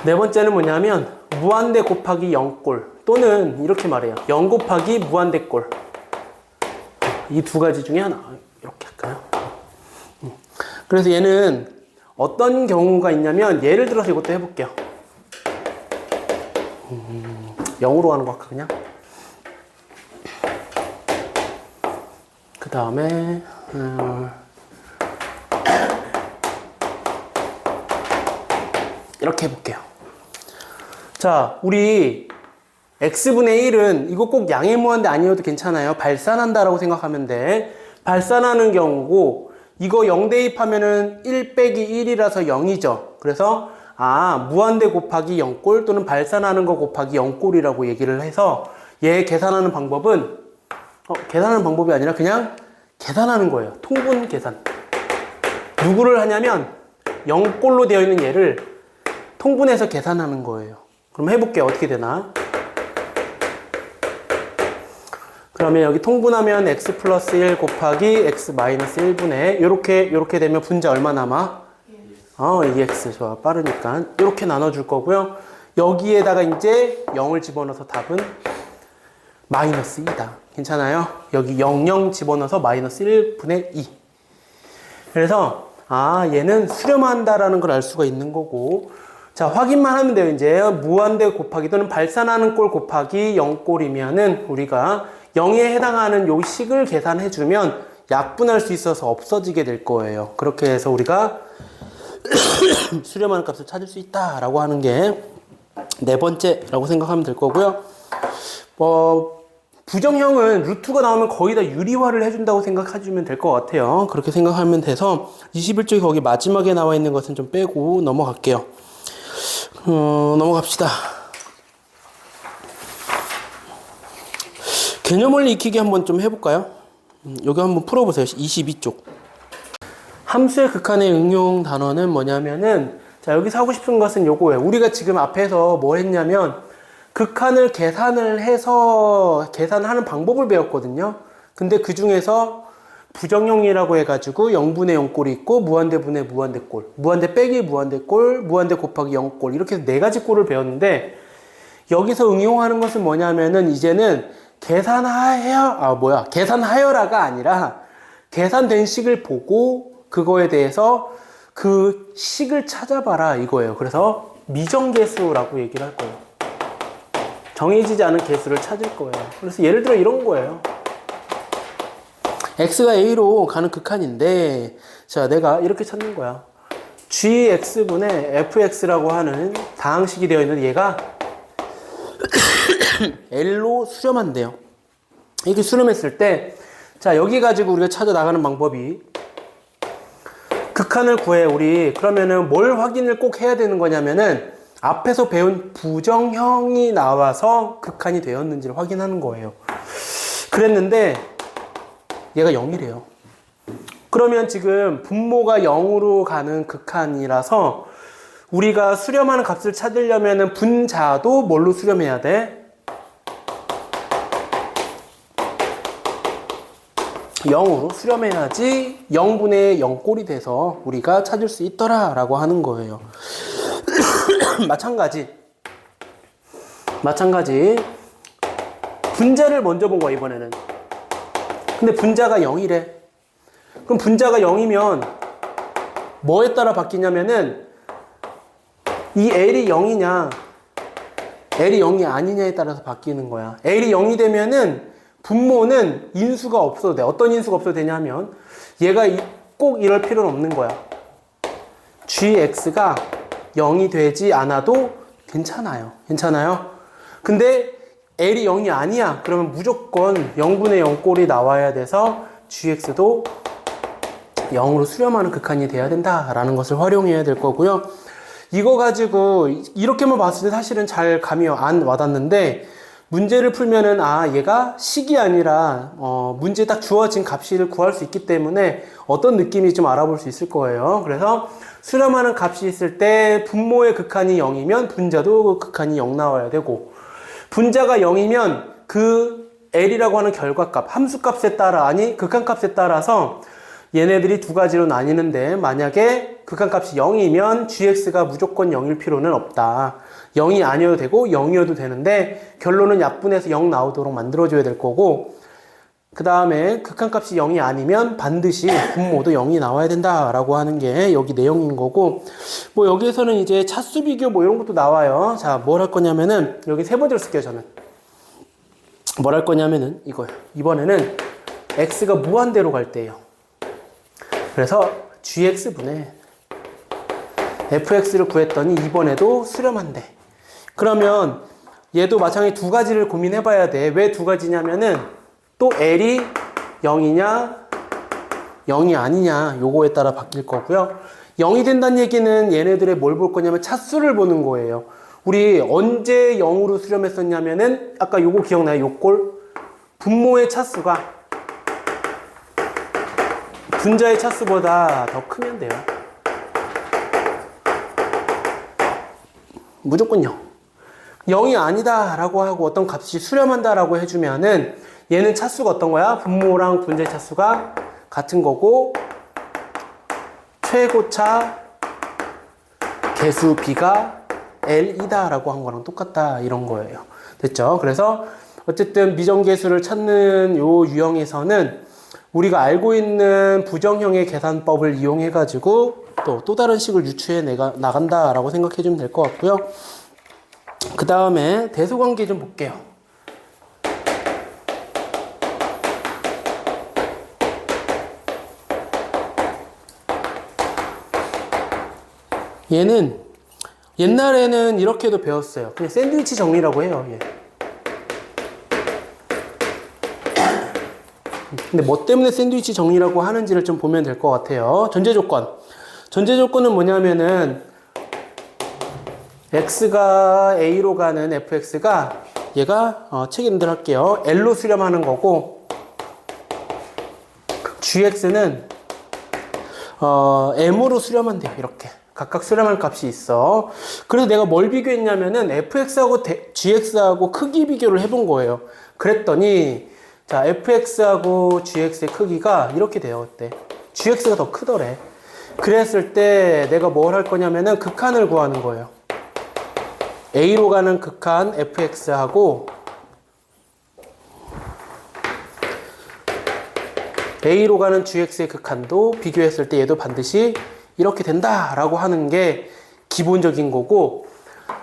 네 번째는 뭐냐면 무한대 곱하기 0꼴 또는 이렇게 말해요. 0 곱하기 무한대 꼴. 이 두 가지 중에 하나. 이렇게 할까요? 그래서 얘는 어떤 경우가 있냐면 예를 들어서 이것도 해볼게요. 0으로 하는 거 할까 그냥? 그 다음에 이렇게 해볼게요. 자, 우리 x분의 1은 이거 꼭 양의 무한대 아니어도 괜찮아요. 발산한다라고 생각하면 돼. 발산하는 경우고 이거 0 대입하면은 1 빼기 1이라서 0이죠. 그래서 무한대 곱하기 0꼴 또는 발산하는 거 곱하기 0꼴이라고 얘기를 해서 얘 계산하는 방법은 계산하는 방법이 아니라 그냥 계산하는 거예요. 통분 계산. 누구를 하냐면 0꼴로 되어 있는 얘를 통분해서 계산하는 거예요. 그럼 해볼게요. 어떻게 되나? 그러면 여기 통분하면 x 플러스 1 곱하기 x 마이너스 1분의 요렇게 되면 분자 얼마 남아? 2x. 좋아. 빠르니까. 이렇게 나눠줄 거고요. 여기에다가 이제 0을 집어넣어서 답은 마이너스 2다. 괜찮아요? 여기 0 집어넣어서 마이너스 1분의 2. 그래서 얘는 수렴한다라는 걸 알 수가 있는 거고 자, 확인만 하면 돼요. 이제 무한대 곱하기 또는 발산하는 꼴 곱하기 0꼴이면은 우리가 0에 해당하는 요 식을 계산해주면 약분할 수 있어서 없어지게 될 거예요. 그렇게 해서 우리가 수렴하는 값을 찾을 수 있다라고 하는 게 네 번째라고 생각하면 될 거고요. 부정형은 루트가 나오면 거의 다 유리화를 해준다고 생각해주면 될 것 같아요. 그렇게 생각하면 돼서 21쪽에 거기 마지막에 나와 있는 것은 좀 빼고 넘어갈게요. 넘어갑시다. 개념원리 익히기 한번 좀 해볼까요? 여기 한번 풀어보세요. 22쪽. 함수의 극한의 응용 단어는 뭐냐면은 자, 여기서 하고 싶은 것은 요거예요. 우리가 지금 앞에서 뭘 했냐면 극한을 계산을 해서 계산하는 방법을 배웠거든요. 근데 그 중에서 부정형이라고 해가지고 0분의 0꼴이 있고 무한대 분의 무한대 꼴, 무한대 빼기 무한대 꼴, 무한대 곱하기 0꼴 이렇게 해서 네 가지 꼴을 배웠는데 여기서 응용하는 것은 뭐냐면은 이제는 계산하여라가 아니라 계산된 식을 보고 그거에 대해서 그 식을 찾아봐라 이거예요. 그래서 미정계수라고 얘기를 할 거예요. 정해지지 않은 계수를 찾을 거예요. 그래서 예를 들어 이런 거예요. x가 a로 가는 극한인데 자, 내가 이렇게 찾는 거야. gx분의 fx라고 하는 다항식이 되어 있는 얘가 L로 수렴한대요. 이렇게 수렴했을 때, 자, 여기 가지고 우리가 찾아 나가는 방법이 극한을 구해, 우리. 그러면은 뭘 확인을 꼭 해야 되는 거냐면은 앞에서 배운 부정형이 나와서 극한이 되었는지를 확인하는 거예요. 그랬는데 얘가 0이래요. 그러면 지금 분모가 0으로 가는 극한이라서 우리가 수렴하는 값을 찾으려면은 분자도 뭘로 수렴해야 돼? 0으로 수렴해야지 0분의 0꼴이 돼서 우리가 찾을 수 있더라 라고 하는 거예요. 마찬가지 분자를 먼저 본 거야 이번에는. 근데 분자가 0이래. 그럼 분자가 0이면 뭐에 따라 바뀌냐면은 이 L이 0이냐 L이 0이 아니냐에 따라서 바뀌는 거야. L이 0이 되면은 분모는 인수가 없어도 돼. 어떤 인수가 없어도 되냐면 얘가 꼭 이럴 필요는 없는 거야. gx가 0이 되지 않아도 괜찮아요. 괜찮아요? 근데 L이 0이 아니야. 그러면 무조건 0분의 0 꼴이 나와야 돼서 gx도 0으로 수렴하는 극한이 돼야 된다라는 것을 활용해야 될 거고요. 이거 가지고 이렇게만 봤을 때 사실은 잘 감이 안 와닿는데 문제를 풀면은 얘가 식이 아니라 문제에 딱 주어진 값을 구할 수 있기 때문에 어떤 느낌이 좀 알아볼 수 있을 거예요. 그래서 수렴하는 값이 있을 때 분모의 극한이 0이면 분자도 극한이 0 나와야 되고, 분자가 0이면 그 L이라고 하는 결과값, 함수값에 따라, 극한값에 따라서 얘네들이 두 가지로 나뉘는데, 만약에 극한값이 0이면 gx가 무조건 0일 필요는 없다. 0이 아니어도 되고 0이어도 되는데 결론은 약분해서 0 나오도록 만들어줘야 될 거고, 그 다음에 극한값이 0이 아니면 반드시 분모도 0이 나와야 된다라고 하는 게 여기 내용인 거고, 뭐 여기에서는 이제 차수 비교 뭐 이런 것도 나와요. 자, 뭘 할 거냐면은 여기 세 번째로 쓸게요. 저는 뭘 할 거냐면은 이거예요. 이번에는 x가 무한대로 갈 때예요. 그래서 gx분의 fx를 구했더니 이번에도 수렴한대. 그러면 얘도 마찬가지 두 가지를 고민해 봐야 돼. 왜 두 가지냐면은 또 L이 0이냐 0이 아니냐 요거에 따라 바뀔 거고요. 0이 된다는 얘기는 얘네들의 뭘 볼 거냐면 차수를 보는 거예요. 우리 언제 0으로 수렴했었냐면은 아까 요거 기억나요? 요 꼴 분모의 차수가 분자의 차수보다 더 크면 돼요. 무조건 0. 0이 아니다 라고 하고 어떤 값이 수렴한다 라고 해주면은 얘는 차수가 어떤 거야? 분모랑 분자의 차수가 같은 거고 최고차 개수 B가 L이다 라고 한 거랑 똑같다 이런 거예요. 됐죠? 그래서 어쨌든 미정계수를 찾는 요 유형에서는 우리가 알고 있는 부정형의 계산법을 이용해 가지고 또 다른 식을 유추해 나간다 라고 생각해 주면 될 것 같고요. 그 다음에 대소관계 좀 볼게요. 얘는 옛날에는 이렇게도 배웠어요. 그냥 샌드위치 정리라고 해요. 얘. 근데 뭐 때문에 샌드위치 정리라고 하는지를 좀 보면 될 것 같아요. 전제 조건. 전제 조건은 뭐냐면은 x가 a로 가는 fx가 얘가 책임들 할게요. L로 수렴하는 거고 gx는 m으로 수렴한대요. 이렇게 각각 수렴할 값이 있어. 그래서 내가 뭘 비교했냐면은 fx하고 gx하고 크기 비교를 해본 거예요. 그랬더니 자, fx하고 gx의 크기가 이렇게 돼요. 어때? gx가 더 크더래. 그랬을 때 내가 뭘 할 거냐면은 극한을 구하는 거예요. a로 가는 극한 fx하고 a로 가는 gx의 극한도 비교했을 때 얘도 반드시 이렇게 된다라고 하는 게 기본적인 거고,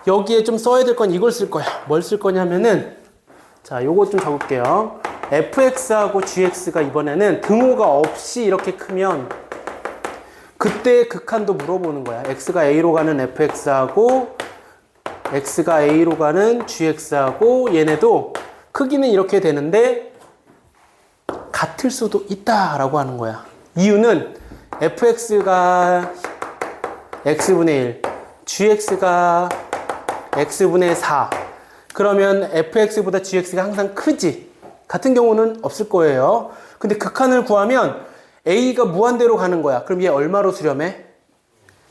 여기에 좀 써야 될 건 이걸 쓸 거야. 뭘 쓸 거냐면은 자, 요거 좀 적을게요. fx하고 gx가 이번에는 등호가 없이 이렇게 크면 그때 극한도 물어보는 거야. x가 a로 가는 fx하고 x가 a로 가는 gx하고 얘네도 크기는 이렇게 되는데 같을 수도 있다라고 하는 거야. 이유는 fx가 x분의 1, gx가 x분의 4. 그러면 fx보다 gx가 항상 크지. 같은 경우는 없을 거예요. 근데 극한을 구하면 a가 무한대로 가는 거야. 그럼 얘 얼마로 수렴해?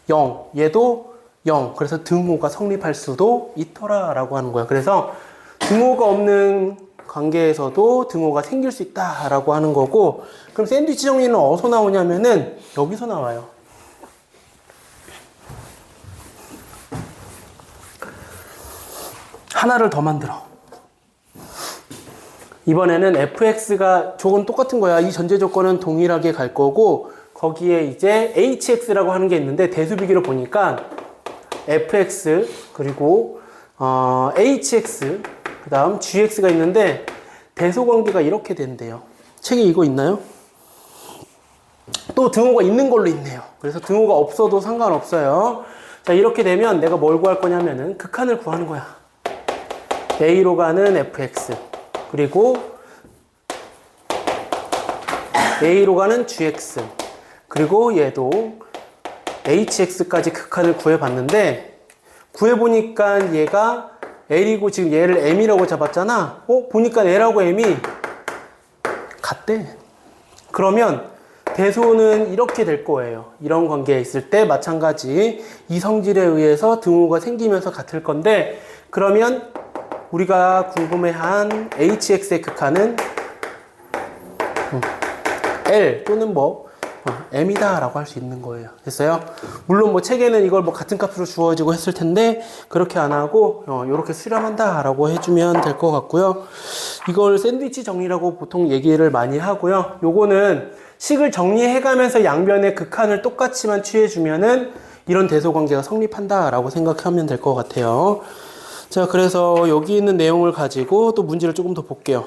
0. 얘도 0. 그래서 등호가 성립할 수도 있더라 라고 하는 거야. 그래서 등호가 없는 관계에서도 등호가 생길 수 있다 라고 하는 거고, 그럼 샌드위치 정리는 어디서 나오냐면은 여기서 나와요. 하나를 더 만들어. 이번에는 fx가 저건 똑같은 거야. 이 전제 조건은 동일하게 갈 거고, 거기에 이제 hx라고 하는 게 있는데 대수비기로 보니까 fx 그리고 hx 그 다음 gx가 있는데 대소관계가 이렇게 된대요. 책에 이거 있나요? 또 등호가 있는 걸로 있네요. 그래서 등호가 없어도 상관없어요. 자, 이렇게 되면 내가 뭘 구할 거냐면은 극한을 구하는 거야. A로 가는 fx 그리고 A로 가는 gx 그리고 얘도 hx까지 극한을 구해봤는데 구해보니까 얘가 L이고 지금 얘를 M이라고 잡았잖아. 보니까 L하고 M이 같대. 그러면 대소는 이렇게 될 거예요. 이런 관계에 있을 때 마찬가지 이 성질에 의해서 등호가 생기면서 같을 건데 그러면 우리가 궁금해한 hx의 극한은 L 또는 M이다 라고 할 수 있는 거예요. 됐어요? 물론 책에는 이걸 같은 값으로 주어지고 했을 텐데 그렇게 안 하고 이렇게 수렴한다 라고 해주면 될 것 같고요. 이걸 샌드위치 정리라고 보통 얘기를 많이 하고요. 요거는 식을 정리해가면서 양변의 극한을 똑같이만 취해주면은 이런 대소관계가 성립한다 라고 생각하면 될 것 같아요. 자, 그래서 여기 있는 내용을 가지고 또 문제를 조금 더 볼게요.